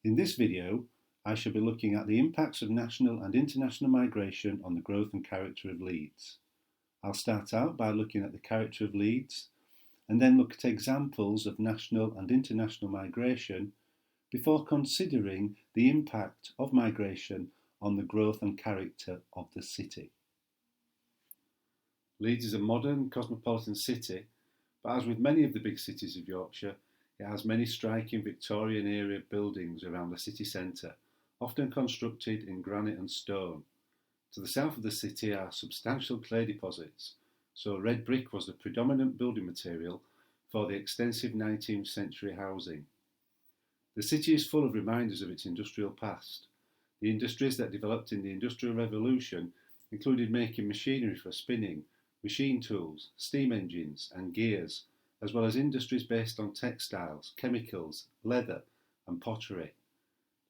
In this video, I shall be looking at the impacts of national and international migration on the growth and character of Leeds. I'll start out by looking at the character of Leeds and then look at examples of national and international migration before considering the impact of migration on the growth and character of the city. Leeds is a modern cosmopolitan city, but as with many of the big cities of Yorkshire, it has many striking Victorian era buildings around the city centre, often constructed in granite and stone. To the south of the city are substantial clay deposits, so red brick was the predominant building material for the extensive 19th century housing. The city is full of reminders of its industrial past. The industries that developed in the Industrial Revolution included making machinery for spinning, machine tools, steam engines and gears, as well as industries based on textiles, chemicals, leather and pottery.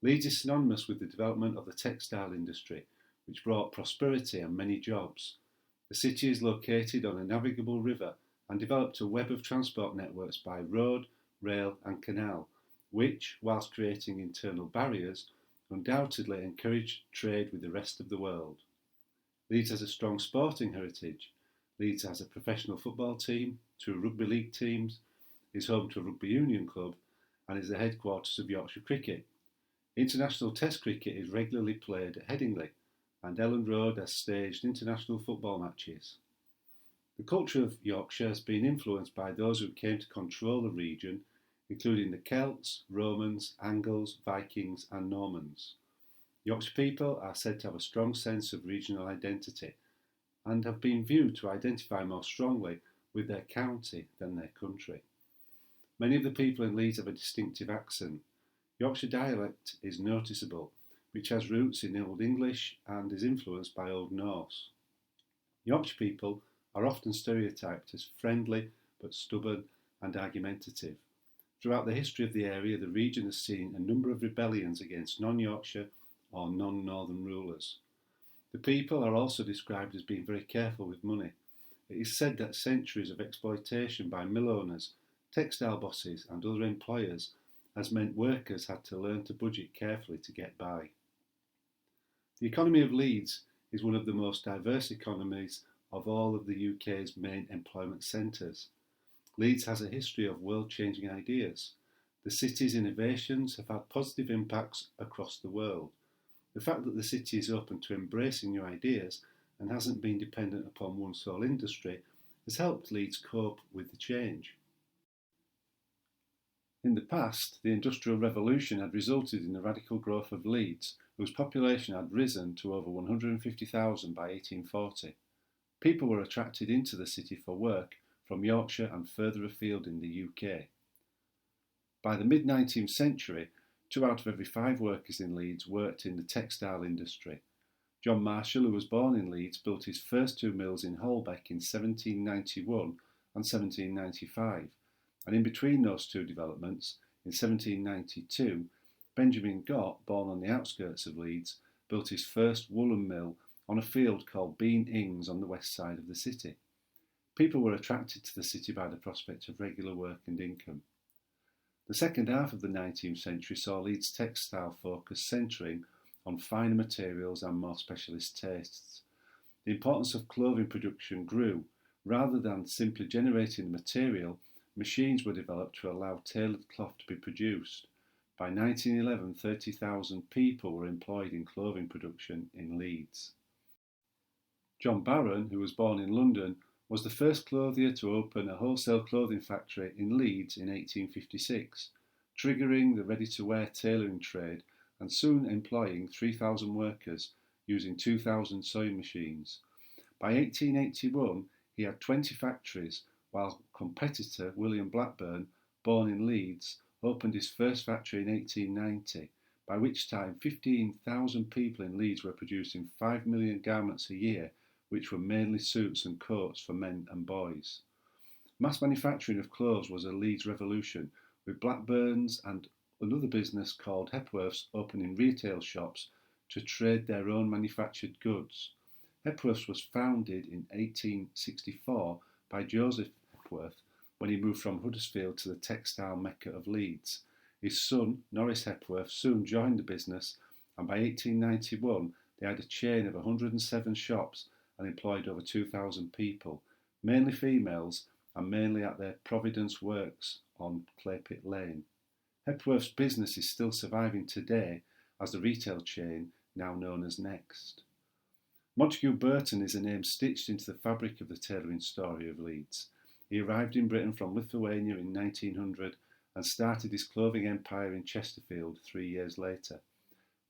Leeds is synonymous with the development of the textile industry, which brought prosperity and many jobs. The city is located on a navigable river and developed a web of transport networks by road, rail and canal, which, whilst creating internal barriers, undoubtedly encouraged trade with the rest of the world. Leeds has a strong sporting heritage. Leeds has a professional football team, 2 rugby league teams, is home to a rugby union club and is the headquarters of Yorkshire cricket. International Test cricket is regularly played at Headingley, and Elland Road has staged international football matches. The culture of Yorkshire has been influenced by those who came to control the region, including the Celts, Romans, Angles, Vikings and Normans. Yorkshire people are said to have a strong sense of regional identity and have been viewed to identify more strongly with their county than their country. Many of the people in Leeds have a distinctive accent. Yorkshire dialect is noticeable, which has roots in Old English and is influenced by Old Norse. Yorkshire people are often stereotyped as friendly but stubborn and argumentative. Throughout the history of the area, the region has seen a number of rebellions against non-Yorkshire or non-Northern rulers. The people are also described as being very careful with money. It is said that centuries of exploitation by mill owners, textile bosses and other employers has meant workers had to learn to budget carefully to get by. The economy of Leeds is one of the most diverse economies of all of the UK's main employment centres. Leeds has a history of world-changing ideas. The city's innovations have had positive impacts across the world. The fact that the city is open to embracing new ideas and hasn't been dependent upon one sole industry has helped Leeds cope with the change. In the past, the Industrial Revolution had resulted in the radical growth of Leeds, whose population had risen to over 150,000 by 1840. People were attracted into the city for work from Yorkshire and further afield in the UK. By the mid-19th century, 2 out of every 5 workers in Leeds worked in the textile industry. John Marshall, who was born in Leeds, built his first 2 mills in Holbeck in 1791 and 1795. And in between those 2 developments, in 1792, Benjamin Gott, born on the outskirts of Leeds, built his first woolen mill on a field called Bean Ings on the west side of the city. People were attracted to the city by the prospect of regular work and income. The second half of the 19th century saw Leeds' textile focus centring on finer materials and more specialist tastes. The importance of clothing production grew. Rather than simply generating the material, machines were developed to allow tailored cloth to be produced. By 1911, 30,000 people were employed in clothing production in Leeds. John Barron, who was born in London, was the first clothier to open a wholesale clothing factory in Leeds in 1856, triggering the ready-to-wear tailoring trade and soon employing 3,000 workers using 2,000 sewing machines. By 1881, he had 20 factories, while competitor William Blackburn, born in Leeds, opened his first factory in 1890, by which time 15,000 people in Leeds were producing 5 million garments a year, which were mainly suits and coats for men and boys. Mass manufacturing of clothes was a Leeds revolution, with Blackburn's and another business called Hepworth's opening retail shops to trade their own manufactured goods. Hepworth's was founded in 1864 by Joseph Hepworth when he moved from Huddersfield to the textile mecca of Leeds. His son, Norris Hepworth, soon joined the business, and by 1891 they had a chain of 107 shops and employed over 2,000 people, mainly females, and mainly at their Providence Works on Claypit Lane. Hepworth's business is still surviving today as the retail chain now known as Next. Montgo Burton is a name stitched into the fabric of the tailoring story of Leeds. He arrived in Britain from Lithuania in 1900 and started his clothing empire in Chesterfield 3 years later.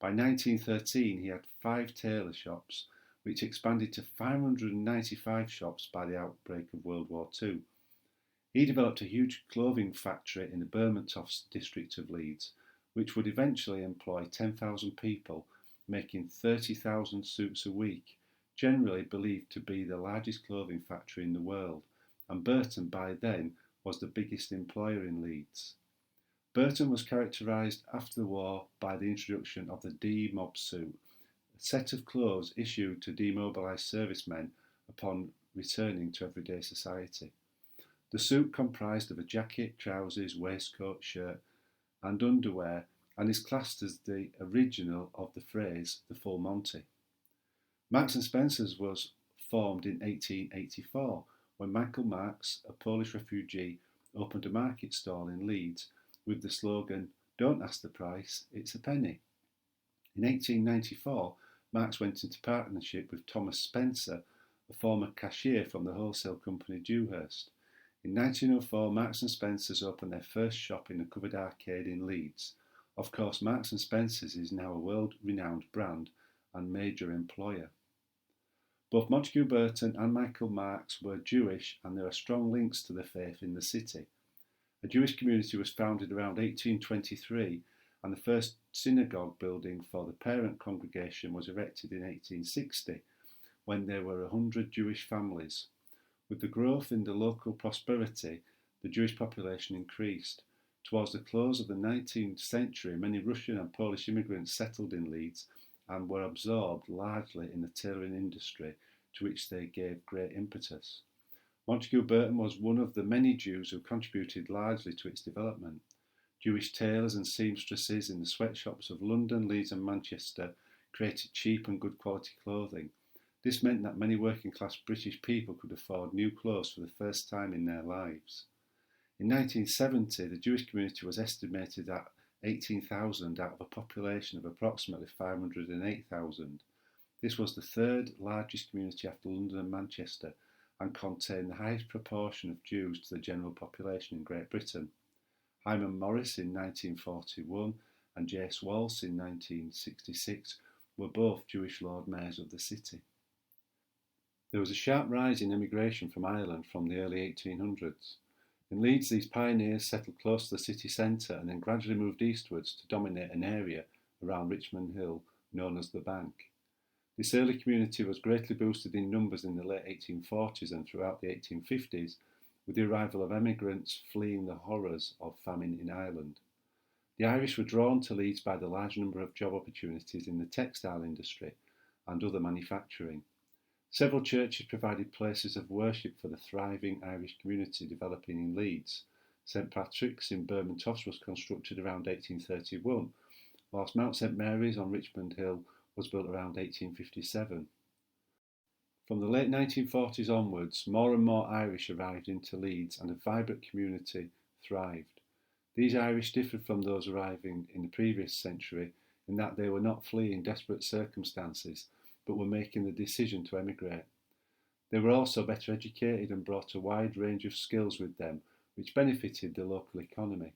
By 1913 he had 5 tailor shops, which expanded to 595 shops by the outbreak of World War II. He developed a huge clothing factory in the Bermontoft district of Leeds, which would eventually employ 10,000 people, making 30,000 suits a week, generally believed to be the largest clothing factory in the world, and Burton by then was the biggest employer in Leeds. Burton was characterised after the war by the introduction of the D-Mob suit, a set of clothes issued to demobilised servicemen upon returning to everyday society. The suit comprised of a jacket, trousers, waistcoat, shirt and underwear, and is classed as the original of the phrase the full Monty. Marks & Spencer's was formed in 1884 when Michael Marks, a Polish refugee, opened a market stall in Leeds with the slogan, "Don't ask the price, it's a penny." In 1894, Marks went into partnership with Thomas Spencer, a former cashier from the wholesale company Dewhurst. In 1904, Marks & Spencer's opened their first shop in a covered arcade in Leeds. Of course, Marks & Spencer's is now a world-renowned brand and major employer. Both Montgo Burton and Michael Marks were Jewish, and there are strong links to the faith in the city. A Jewish community was founded around 1823, and the first synagogue building for the parent congregation was erected in 1860, when there were 100 Jewish families. With the growth in the local prosperity, the Jewish population increased. Towards the close of the 19th century, many Russian and Polish immigrants settled in Leeds and were absorbed largely in the tailoring industry, to which they gave great impetus. Montgo Burton was one of the many Jews who contributed largely to its development. Jewish tailors and seamstresses in the sweatshops of London, Leeds and Manchester created cheap and good quality clothing. This meant that many working class British people could afford new clothes for the first time in their lives. In 1970, the Jewish community was estimated at 18,000 out of a population of approximately 508,000. This was the third largest community after London and Manchester, and contained the highest proportion of Jews to the general population in Great Britain. Hyman Morris in 1941 and J.S. Walsh in 1966 were both Jewish Lord Mayors of the city. There was a sharp rise in emigration from Ireland from the early 1800s. In Leeds, these pioneers settled close to the city centre and then gradually moved eastwards to dominate an area around Richmond Hill known as the Bank. This early community was greatly boosted in numbers in the late 1840s and throughout the 1850s, with the arrival of emigrants fleeing the horrors of famine in Ireland. The Irish were drawn to Leeds by the large number of job opportunities in the textile industry and other manufacturing. Several churches provided places of worship for the thriving Irish community developing in Leeds. St Patrick's in Bermontoft was constructed around 1831, whilst Mount St Mary's on Richmond Hill was built around 1857. From the late 1940s onwards, more and more Irish arrived into Leeds and a vibrant community thrived. These Irish differed from those arriving in the previous century in that they were not fleeing desperate circumstances, but were making the decision to emigrate. They were also better educated and brought a wide range of skills with them, which benefited the local economy.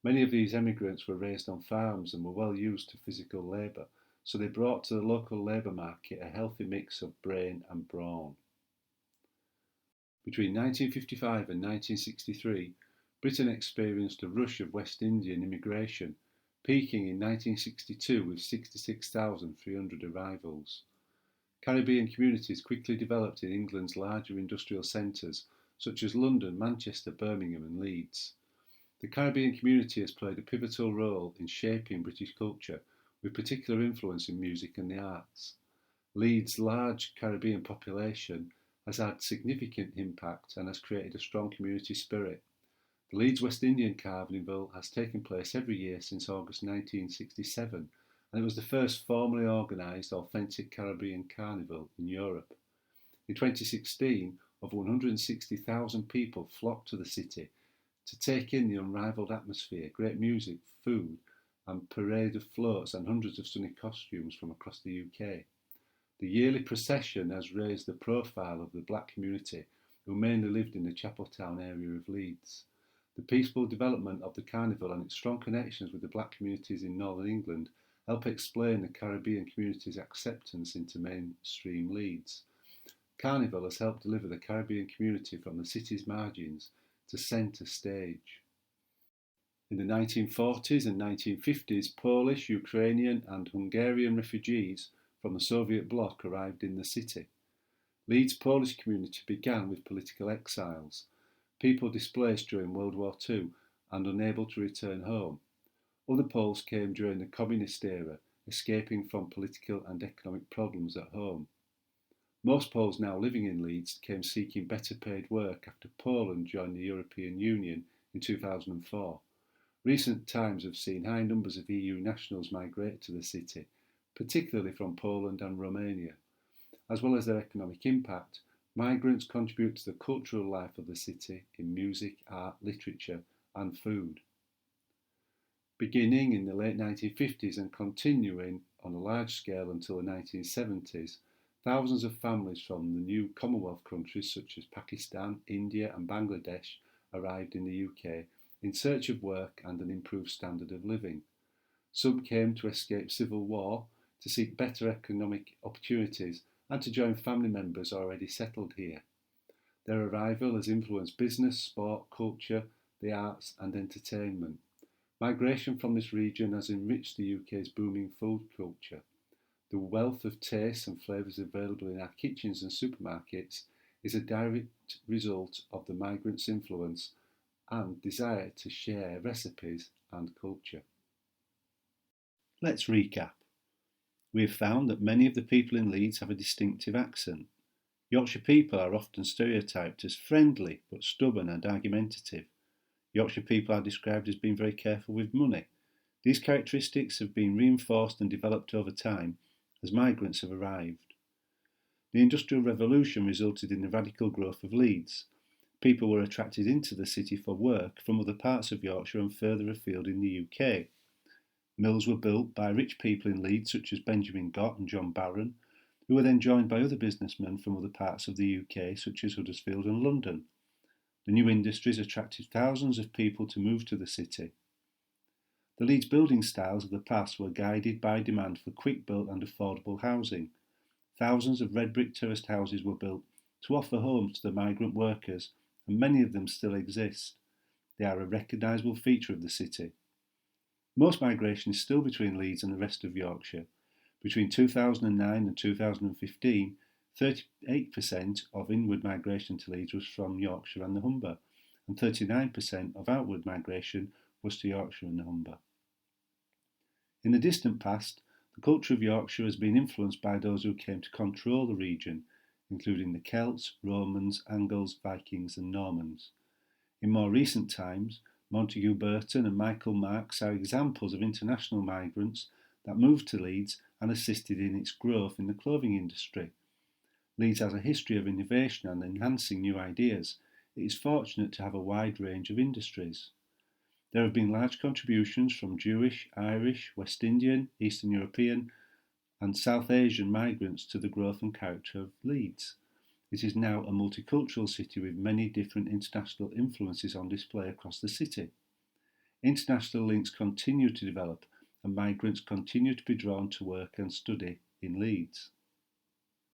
Many of these emigrants were raised on farms and were well used to physical labour, so they brought to the local labour market a healthy mix of brain and brawn. Between 1955 and 1963, Britain experienced a rush of West Indian immigration, peaking in 1962 with 66,300 arrivals. Caribbean communities quickly developed in England's larger industrial centres, such as London, Manchester, Birmingham and Leeds. The Caribbean community has played a pivotal role in shaping British culture, with particular influence in music and the arts. Leeds' large Caribbean population has had significant impact and has created a strong community spirit. The Leeds West Indian Carnival has taken place every year since August 1967, and it was the first formally organised authentic Caribbean carnival in Europe. In 2016, over 160,000 people flocked to the city to take in the unrivalled atmosphere, great music, food, and parade of floats and hundreds of stunning costumes from across the UK. The yearly procession has raised the profile of the black community who mainly lived in the Chapeltown area of Leeds. The peaceful development of the carnival and its strong connections with the black communities in northern England help explain the Caribbean community's acceptance into mainstream Leeds. Carnival has helped deliver the Caribbean community from the city's margins to centre stage. In the 1940s and 1950s, Polish, Ukrainian and Hungarian refugees from the Soviet bloc arrived in the city. Leeds' Polish community began with political exiles, people displaced during World War II and unable to return home. Other Poles came during the communist era, escaping from political and economic problems at home. Most Poles now living in Leeds came seeking better paid work after Poland joined the European Union in 2004. Recent times have seen high numbers of EU nationals migrate to the city, particularly from Poland and Romania. As well as their economic impact, migrants contribute to the cultural life of the city in music, art, literature and food. Beginning in the late 1950s and continuing on a large scale until the 1970s, thousands of families from the new Commonwealth countries such as Pakistan, India and Bangladesh arrived in the UK in search of work and an improved standard of living. Some came to escape civil war, to seek better economic opportunities and to join family members already settled here. Their arrival has influenced business, sport, culture, the arts and entertainment. Migration from this region has enriched the UK's booming food culture. The wealth of tastes and flavours available in our kitchens and supermarkets is a direct result of the migrants' influence and desire to share recipes and culture. Let's recap. We have found that many of the people in Leeds have a distinctive accent. Yorkshire people are often stereotyped as friendly but stubborn and argumentative. Yorkshire people are described as being very careful with money. These characteristics have been reinforced and developed over time as migrants have arrived. The Industrial Revolution resulted in the radical growth of Leeds. People were attracted into the city for work from other parts of Yorkshire and further afield in the UK. Mills were built by rich people in Leeds such as Benjamin Gott and John Barron, who were then joined by other businessmen from other parts of the UK such as Huddersfield and London. The new industries attracted thousands of people to move to the city. The Leeds building styles of the past were guided by demand for quick-built and affordable housing. Thousands of red brick terraced houses were built to offer homes to the migrant workers, and many of them still exist. They are a recognisable feature of the city. Most migration is still between Leeds and the rest of Yorkshire. Between 2009 and 2015, 38% of inward migration to Leeds was from Yorkshire and the Humber, and 39% of outward migration was to Yorkshire and the Humber. In the distant past, the culture of Yorkshire has been influenced by those who came to control the region, including the Celts, Romans, Angles, Vikings and Normans. In more recent times, Montgo Burton and Michael Marks are examples of international migrants that moved to Leeds and assisted in its growth in the clothing industry. Leeds has a history of innovation and enhancing new ideas. It is fortunate to have a wide range of industries. There have been large contributions from Jewish, Irish, West Indian, Eastern European and South Asian migrants to the growth and character of Leeds. It is now a multicultural city with many different international influences on display across the city. International links continue to develop and migrants continue to be drawn to work and study in Leeds.